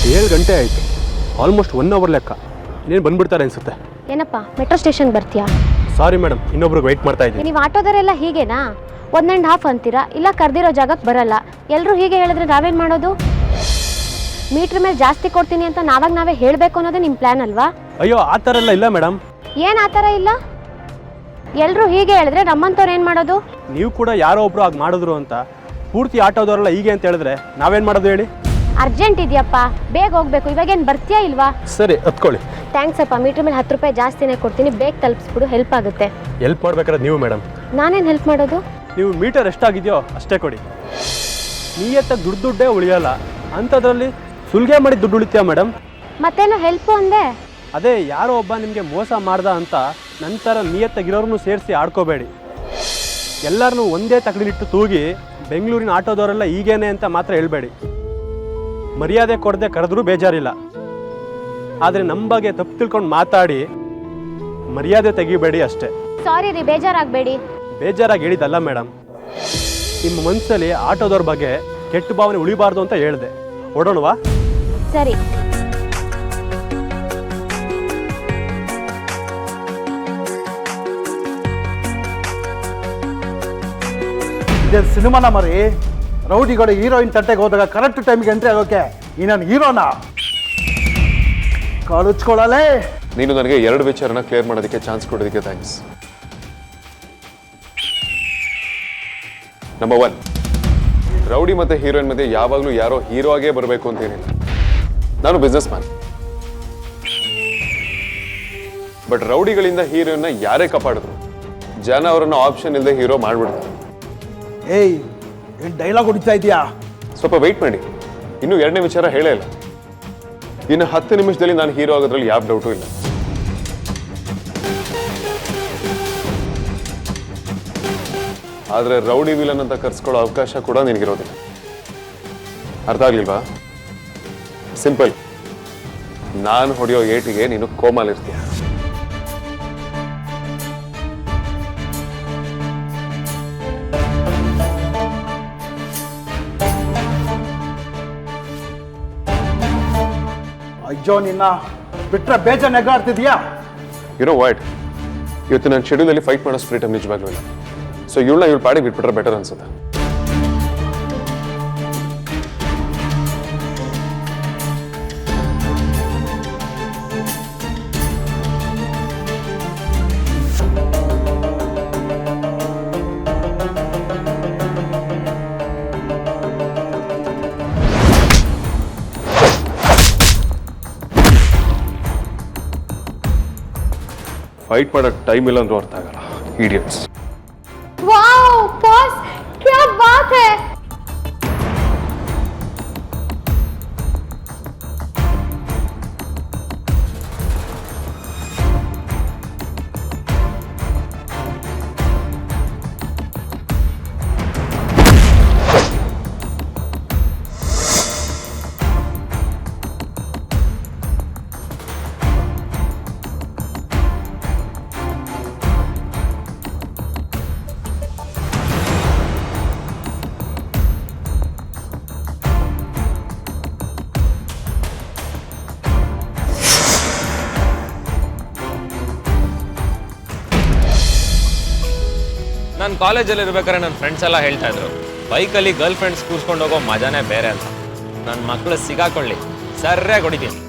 7 ಗಂಟೆ ಆಯಿತು, almost 1 hour ಲೆಕ್ಕ. ಇನ್ನೇನು ಬಂದ್ಬಿಡ್ತಾರೆ ಅನ್ಸುತ್ತೆ. ಏನಪ್ಪ ಮೆಟ್ರೋ ಸ್ಟೇಷನ್ ಬರ್ತೀಯಾ? ಸಾರಿ ಮೇಡಮ್, ಇನ್ನೊಬ್ರಿಗೆ ವೆಯ್ಟ್ ಮಾಡ್ತಾ ಇದ್ದೀನಿ. ನೀವು ಆಟೋದರೆಲ್ಲ ಹೀಗೇನಾ? 1.5 ಅಂತೀರಾ, ಇಲ್ಲ ಕರೆದಿರೋ ಜಾಗಕ್ಕೆ ಬರಲ್ಲ. ಎಲ್ಲರೂ ಹೀಗೆ ಹೇಳಿದ್ರೆ ನಾವೇನು ಮಾಡೋದು? ಮೀಟ್ರ್ ಮೇಲೆ ಜಾಸ್ತಿ ಕೊಡ್ತೀನಿ ಅಂತ ನಾವೇ ಹೇಳಬೇಕು ಅನ್ನೋದೇ ನಿಮ್ಮ ಪ್ಲ್ಯಾನ್ ಅಲ್ವಾ? ಅಯ್ಯೋ, ಆ ಥರ ಎಲ್ಲ ಇಲ್ಲ ಮೇಡಮ್. ಏನು ಆ ಥರ ಇಲ್ಲ? ಎಲ್ಲರೂ ಹೀಗೆ ಹೇಳಿದ್ರೆ ನಮ್ಮಂಥವ್ರು ಏನು ಮಾಡೋದು? ನೀವು ಕೂಡ ಯಾರೋ ಒಬ್ರು ಹಾಗೆ ಮಾಡಿದ್ರು ಅಂತ ಪೂರ್ತಿ ಆಟೋದವರೆಲ್ಲ ಹೀಗೆ ಅಂತ ಹೇಳಿದ್ರೆ ನಾವೇನು ಮಾಡೋದು ಹೇಳಿ? ಅರ್ಜೆಂಟ್ ಇದೆಯಪ್ಪ, ಬೇಗ ಹೋಗ್ಬೇಕು. ಇವಾಗೇನು ಬರ್ತೀಯಾ ಇಲ್ವಾ? ಸರಿ, ಹತ್ಕೊಳ್ಳಿ. ಥ್ಯಾಂಕ್ಸ್ ಅಪ್ಪ, ಮೀಟ್ರ್ ಮೇಲೆ 10 ರೂಪಾಯಿ ಜಾಸ್ತಿನೇ ಕೊಡ್ತೀನಿ, ಬೇಗ ತಲುಪಿಸ್ಬಿಡು, ಹೆಲ್ಪ್ ಆಗುತ್ತೆ. ಹೆಲ್ಪ್ ಮಾಡ್ಬೇಕಾದ್ರೆ ನೀವು ಮೇಡಮ್. ನಾನೇನು ಹೆಲ್ಪ್ ಮಾಡೋದು? ನೀವು ಮೀಟರ್ ಎಷ್ಟಾಗಿದೆಯೋ ಅಷ್ಟೇ ಕೊಡಿ. ನೀಯತ್ತಾಗಿ ದುಡ್ಡೇ ಉಳಿಯಲ್ಲ ಅಂಥದ್ರಲ್ಲಿ ಸುಲಿಗೆ ಮಾಡಿ ದುಡ್ಡು ಉಳಿತೀಯ ಮೇಡಮ್? ಮತ್ತೇನೋ ಹೆಲ್ಪು ಅಂದೆ. ಅದೇ ಯಾರೋ ಒಬ್ಬ ನಿಮಗೆ ಮೋಸ ಮಾಡ್ದ ಅಂತ ನಂತರ ನಿಯತ್ತಾಗಿರೋರನ್ನು ಸೇರಿಸಿ ಆಡ್ಕೋಬೇಡಿ. ಎಲ್ಲರನ್ನೂ ಒಂದೇ ತಕಡಿಲಿಟ್ಟು ತೂಗಿ ಬೆಂಗಳೂರಿನ ಆಟೋದವರೆಲ್ಲ ಹೀಗೇನೆ ಅಂತ ಮಾತ್ರ ಹೇಳ್ಬೇಡಿ. ಮರ್ಯಾದೆ ಕೊಡದೆ ಕರೆದ್ರೂ ಬೇಜಾರಿಲ್ಲ, ಆದರೆ ನಮ್ಮ ಬಗ್ಗೆ ತಪ್ಪು ತಿಳ್ಕೊಂಡು ಮಾತಾಡಿ ಮರ್ಯಾದೆ ತೆಗಿಬೇಡಿ ಅಷ್ಟೇ. ಸಾರಿ ರೀ, ಬೇಜಾರಾಗಬೇಡಿ. ಬೇಜಾರಾಗಿ ಹೇಳಿದ್ದಲ್ಲ ಮೇಡಮ್, ನಿಮ್ಮ ಮನಸ್ಸಲ್ಲಿ ಆಟೋದವ್ರ ಬಗ್ಗೆ ಕೆಟ್ಟ ಭಾವನೆ ಉಳಿಬಾರ್ದು ಅಂತ ಹೇಳಿದೆ. ಹೊಡೋಣವಾ? ಸರಿ. ಇದೇ ಸಿನಿಮಾನ ಮರಿ, ರೌಡಿಗಳು ಹೀರೋಯಿನ್ ತಟ್ಟೆಗೆ ಹೋದಾಗ ಕರೆಕ್ಟ್ ಟೈಮಿಗೆ ಎಂಟ್ರಿ ಆಗೋಕೆ ಈ ನಾನು ಹೀರೋನ ಕಳುಚ್ಕೊಳ್ಳಲೇ. ನೀನು ನನಗೆ 2 ವಿಚಾರನ ಕ್ಲಿಯರ್ ಮಾಡೋದಕ್ಕೆ ಚಾನ್ಸ್ ಕೊಡೋದಕ್ಕೆ ಥ್ಯಾಂಕ್ಸ್. ನಂಬರ್ 1, ರೌಡಿ ಮತ್ತು ಹೀರೋಯಿನ್ ಮಧ್ಯೆ ಯಾವಾಗಲೂ ಯಾರೋ ಹೀರೋ ಆಗೇ ಬರಬೇಕು ಅಂತೇನಿಲ್ಲ. ನಾನು ಬಿಸ್ನೆಸ್ ಮ್ಯಾನ್. ಬಟ್ ರೌಡಿಗಳಿಂದ ಹೀರೋಯಿನ್ನ ಯಾರೇ ಕಾಪಾಡಿದ್ರು ಜನ ಅವರನ್ನು ಆಪ್ಷನ್ ಇಲ್ಲದೆ ಹೀರೋ ಮಾಡ್ಬಿಡ್ತಾರೆ. ಏಯ್, ಏನು ಡೈಲಾಗ್ ಹೊಡಿತಾ ಇದೆಯಾ? ಸ್ವಲ್ಪ ವೆಯ್ಟ್ ಮಾಡಿ, ಇನ್ನೂ 2ನೇ ವಿಚಾರ ಹೇಳೇ ಇಲ್ಲ. ಇನ್ನು 10 ನಿಮಿಷದಲ್ಲಿ ನಾನು ಹೀರೋ ಆಗೋದ್ರಲ್ಲಿ ಯಾವ ಡೌಟು ಇಲ್ಲ. ಆದರೆ ರೌಡಿ ವಿಲನ್ ಅಂತ ಕರ್ಸ್ಕೊಳ್ಳೋ ಅವಕಾಶ ಕೂಡ ನಿನಗಿರೋದಿಲ್ಲ. ಅರ್ಥ ಆಗ್ಲಿಲ್ವಾ? ಸಿಂಪಲ್, ನಾನು ಹೊಡೆಯೋ ಏಟಿಗೆ ನೀನು ಕೋಮಾಲಿರ್ತೀಯ. ಅಯ್ಯೋ, ನಿನ್ನ ಬಿಟ್ರೆ ಬೇಜಾನ್ ನೆಗಾಡ್ತಿದ್ಯಾ? ಯುನೋ ವಾಟ್, ಇವತ್ತು ನನ್ನ ಶೆಡ್ಯೂಲಲ್ಲಿ ಫೈಟ್ ಮಾಡೋ ಸ್ಪಿರಿಟ್ ನಿಜವಾಗ್ಲೂ ಇಲ್ಲ. ಸೊ ಇವಳು ಪಾಡಿಗೆ ಬಿಟ್ಬಿಟ್ರೆ ಬೆಟರ್ ಅನ್ಸುತ್ತೆ. ಫೈಟ್ ಮಾಡೋ ಟೈಮ್ ಇಲ್ಲ ಅಂದ್ರೂ ಅರ್ಥ ಆಗಲ್ಲ, ಇಡಿಯಟ್ಸ್. ವಾವ್ ಬಾಸ್, ಕ್ಯಾ ಬಾತ್ ಹೈ! ನಾನು ಕಾಲೇಜಲ್ಲಿ ಇರ್ಬೇಕಾದ್ರೆ ನನ್ನ ಫ್ರೆಂಡ್ಸ್ ಎಲ್ಲ ಹೇಳ್ತಾ ಇದ್ರು, ಬೈಕಲ್ಲಿ ಗರ್ಲ್ ಫ್ರೆಂಡ್ಸ್ ಕೂರ್ಸ್ಕೊಂಡು ಹೋಗೋ ಮಜಾನೇ ಬೇರೆ ಅಂತ. ನನ್ನ ಮಕ್ಕಳು ಸಿಗಾಕೊಳ್ಳಿ, ಸರ್ಯಾಗಿ ಹೊಡಿತೀನಿ.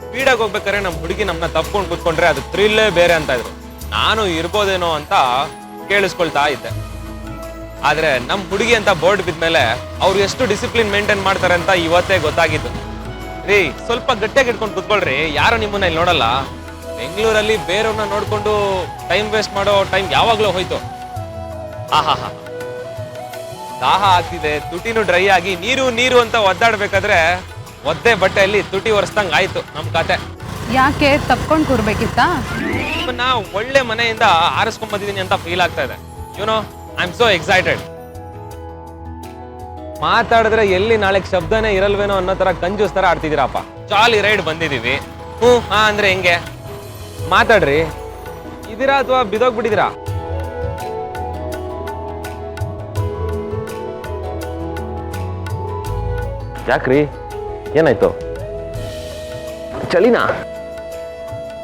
ಸ್ಪೀಡಾಗಿ ಹೋಗ್ಬೇಕಾದ್ರೆ ನಮ್ಮ ಹುಡುಗಿ ನಮ್ಮನ್ನ ತಪ್ಕೊಂಡು ಕೂತ್ಕೊಂಡ್ರೆ ಅದು ಥ್ರಿಲ್ಲೇ ಬೇರೆ ಅಂತ ಇದ್ರು. ನಾನು ಇರ್ಬೋದೇನೋ ಅಂತ ಕೇಳಿಸ್ಕೊಳ್ತಾ ಇದ್ದೆ. ಆದರೆ ನಮ್ಮ ಹುಡುಗಿ ಅಂತ ಬೋರ್ಡ್ ಬಿದ್ಮೇಲೆ ಅವ್ರು ಎಷ್ಟು ಡಿಸಿಪ್ಲಿನ್ ಮೇಂಟೈನ್ ಮಾಡ್ತಾರೆ ಅಂತ ಇವತ್ತೇ ಗೊತ್ತಾಗಿದ್ದು. ರೀ, ಸ್ವಲ್ಪ ಗಟ್ಟಿಯಾಗಿ ಇಟ್ಕೊಂಡು ಕೂತ್ಕೊಳ್ರಿ, ಯಾರು ನಿಮ್ಮನ್ನ ಇಲ್ಲಿ ನೋಡಲ್ಲ. ಬೆಂಗಳೂರಲ್ಲಿ ಬೇರೆಯವ್ರನ್ನ ನೋಡ್ಕೊಂಡು ಟೈಮ್ ವೇಸ್ಟ್ ಮಾಡೋ ಟೈಮ್ ಯಾವಾಗಲೂ ಹೋಯ್ತು. ಆಹಾ, ದಾಹ ಆಗ್ತಿದೆ, ತುಟಿನೂ ಡ್ರೈ ಆಗಿ ನೀರು ನೀರು ಅಂತ ಒದ್ದಾಡ್ಬೇಕಾದ್ರೆ ಒದ್ದೆ ಬಟ್ಟೆಯಲ್ಲಿ ತುಟಿ ಒರೆಸ್ದಂಗೆ ಆಯ್ತು ನಮ್ಮ ಕತೆ. ಯಾಕೆ ತಪ್ಕೊಂಡು ಕೂರ್ಬೇಕಿತ್ತಾ? ನಾ ಒಳ್ಳೆ ಮನೆಯಿಂದ ಆರಿಸ್ಕೊಂಡ್ ಬಂದಿದ್ದೀನಿ ಅಂತ ಫೀಲ್ ಆಗ್ತಾ ಇದೆ. YONO, I am so excited. ಮಾತಾಡಿದ್ರೆ ಎಲ್ಲಿ ನಾಳೆ ಶಬ್ದನೇ ಇರಲ್ವೇನೋ ಅನ್ನೋ ತರ ಕಂಜೂಸ್ ತರ ಆಡ್ತಿದ್ದೀರಪ್ಪ. ಜಾಲಿ ರೈಡ್ ಬಂದಿದೀವಿ, ಹ್ಞೂ ಹಾ ಅಂದ್ರೆ ಹೆಂಗೆ? ಮಾತಾಡ್ರಿ. ಇದೀರಾ ಅಥವಾ ಬಿದೋಗ್ಬಿಟ್ಟಿದ್ದೀರಾ? ಯಾಕ್ರಿ ಏನಾಯ್ತು? ಚಳಿನಾ?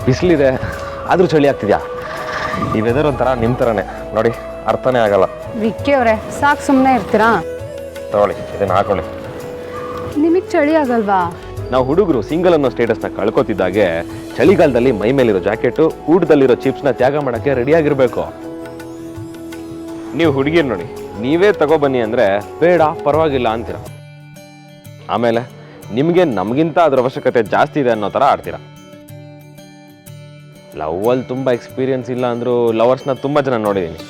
ಬಿಸಿಲಿದೆ ಆದರೂ ಚಳಿ ಆಗ್ತಿದ್ಯಾ? ಈ ವೆದರ್ ಒಂಥರ ನಿಮ್ಮ ಥರನೇ ನೋಡಿ, ಅರ್ಥನೇ ಆಗಲ್ಲ. ವಿಕ್ಕಿ ಅವರೇ ಸಾಕು, ಸುಮ್ಮನೆ ಇರ್ತೀರಾ? ತಗೊಳ್ಳಿ, ಇದನ್ನು ಹಾಕೊಳ್ಳಿ. ನಿಮಗೆ ಚಳಿ ಆಗಲ್ವಾ? ನಾವು ಹುಡುಗರು ಸಿಂಗಲ್ ಅನ್ನೋ ಸ್ಟೇಟಸ್ನ ಕಳ್ಕೊತಿದ್ದಾಗೆ ಚಳಿಗಾಲದಲ್ಲಿ ಮೈ ಮೇಲಿರೋ ಜಾಕೆಟು, ಊಟದಲ್ಲಿರೋ ಚಿಪ್ಸ್ನ ತ್ಯಾಗ ಮಾಡೋಕ್ಕೆ ರೆಡಿಯಾಗಿರಬೇಕು. ನೀವು ಹುಡುಗಿರು ನೋಡಿ, ನೀವೇ ತಗೊಬನ್ನಿ ಅಂದರೆ ಬೇಡ ಪರವಾಗಿಲ್ಲ ಅಂತೀರ. ಆಮೇಲೆ ನಿಮಗೆ ನಮಗಿಂತ ಅದ್ರ ಅವಶ್ಯಕತೆ ಜಾಸ್ತಿ ಇದೆ ಅನ್ನೋ ಥರ ಆಡ್ತೀರ. ಲವ್ವಲ್ಲಿ ತುಂಬ ಎಕ್ಸ್ಪೀರಿಯನ್ಸ್ ಇಲ್ಲ ಅಂದರೂ ಲವರ್ಸ್ನ ತುಂಬ ಜನ ನೋಡಿದ್ದೀನಿ.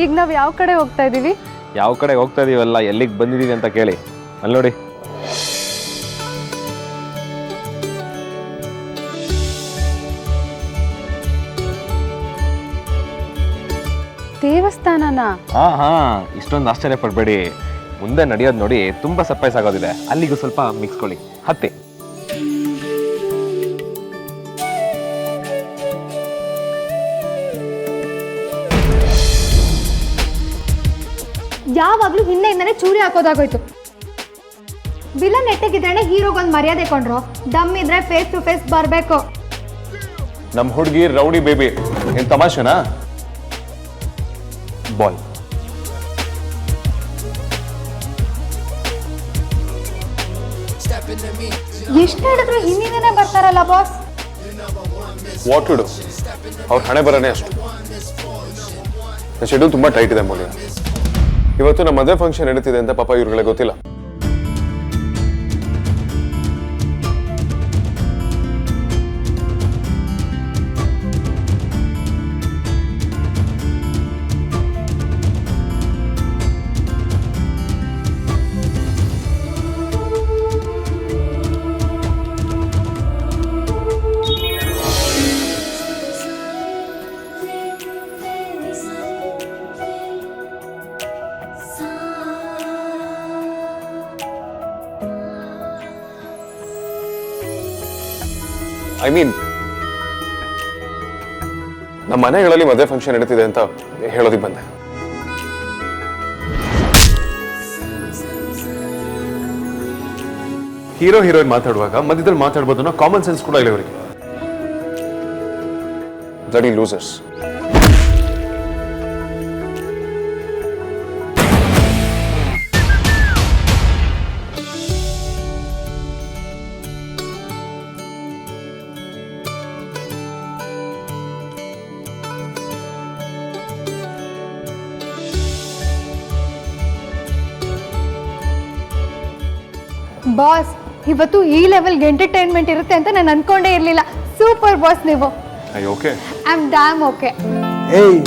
ಈಗ ನಾವು ಯಾವ ಕಡೆ ಹೋಗ್ತಾ ಇದ್ದೀವಿ? ಯಾವ ಕಡೆ ಹೋಗ್ತಾ ಇದೀವಲ್ಲ, ಎಲ್ಲಿಗೆ ಬಂದಿದ್ದೀವಿ ಅಂತ ಕೇಳಿ. ಅಲ್ಲಿ ನೋಡಿ. ದೇವಸ್ಥಾನನಾ? ಹಾ, ಇಷ್ಟೊಂದು ಆಶ್ಚರ್ಯ ಪಡಬೇಡಿ. ಮುಂದೆ ನಡೆಯೋದು ನೋಡಿ ತುಂಬ ಸರ್ಪ್ರೈಸ್ ಆಗೋದಿದೆ. ಅಲ್ಲಿಗೂ ಸ್ವಲ್ಪ ಮಿಕ್ಸ್ಕೊಳ್ಳಿ, ಹತ್ತಿ. ಯಾವಾಗ್ಲೂ ಹಿಂದೆಯಿಂದನೇ ಚೂರಿ ಹಾಕೋದಾಗೋಯ್ತು. ವಿಲನ್ ನೆಟ್ಟಗಿದ್ರೆ ಹೀರೋಗೊಂದು ಮರ್ಯಾದೆ ಕೊಂಡ್ರು, ದಮ್ ಇದ್ರೆ ಫೇಸ್ ಟು ಫೇಸ್ ಬರಬೇಕು. ನಮ್ಮ ಹುಡುಗಿ ರೌಡಿ ಬೇಬಿ, ಏನ್ ತಮಾಷೆನಾ? ಬಾಯ್ ಎಷ್ಟು ಹೇಳಿದ್ರು ಹಿಂದಿನೇ ಬರ್ತಾರಲ್ಲ ಬಾಸ್. What to do? ಅವ್ರ ಹಣೆ ಬರನೇ ಅಷ್ಟು. ಶೆಡ್ಯೂಲ್ ತುಂಬಾ ಟೈಟ್ ಇದೆ ಮೌಲ್ಯ. ಇವತ್ತು ನಮ್ಮ ಮದುವೆ ಫಂಕ್ಷನ್ ನಡೀತಿದೆ ಅಂತ ಪಾಪ ಇವ್ರಿಗೆ ಗೊತ್ತಿಲ್ಲ. ಐ ಮೀನ್, ನಮ್ಮ ಮನೆಗಳಲ್ಲಿ ಮದುವೆ ಫಂಕ್ಷನ್ ನಡೀತಿದೆ ಅಂತ ಹೇಳೋದಿಕ್ ಬಂದೆ. ಹೀರೋ ಹೀರೋಯಿನ್ ಮಾತಾಡುವಾಗ ಮಧ್ಯದಲ್ಲಿ ಮಾತಾಡ್ಬೋದು ಅನ್ನೋ ಕಾಮನ್ ಸೆನ್ಸ್ ಕೂಡ ಇಲ್ಲ ಇವರಿಗೆ. ದಡಿ ಲೂಸರ್ಸ್. ಬಾಸ್, ಇವತ್ತು ಈ ಲೆವೆಲ್ಗೆ ಎಂಟರ್ಟೈನ್ಮೆಂಟ್ ಇರುತ್ತೆ ಅಂತ ನಾನು ಅನ್ಕೊಂಡೇ ಇರಲಿಲ್ಲ. ಸೂಪರ್ ಬಾಸ್ ನೀವು. Okay, I am dam okay. ಏಯ್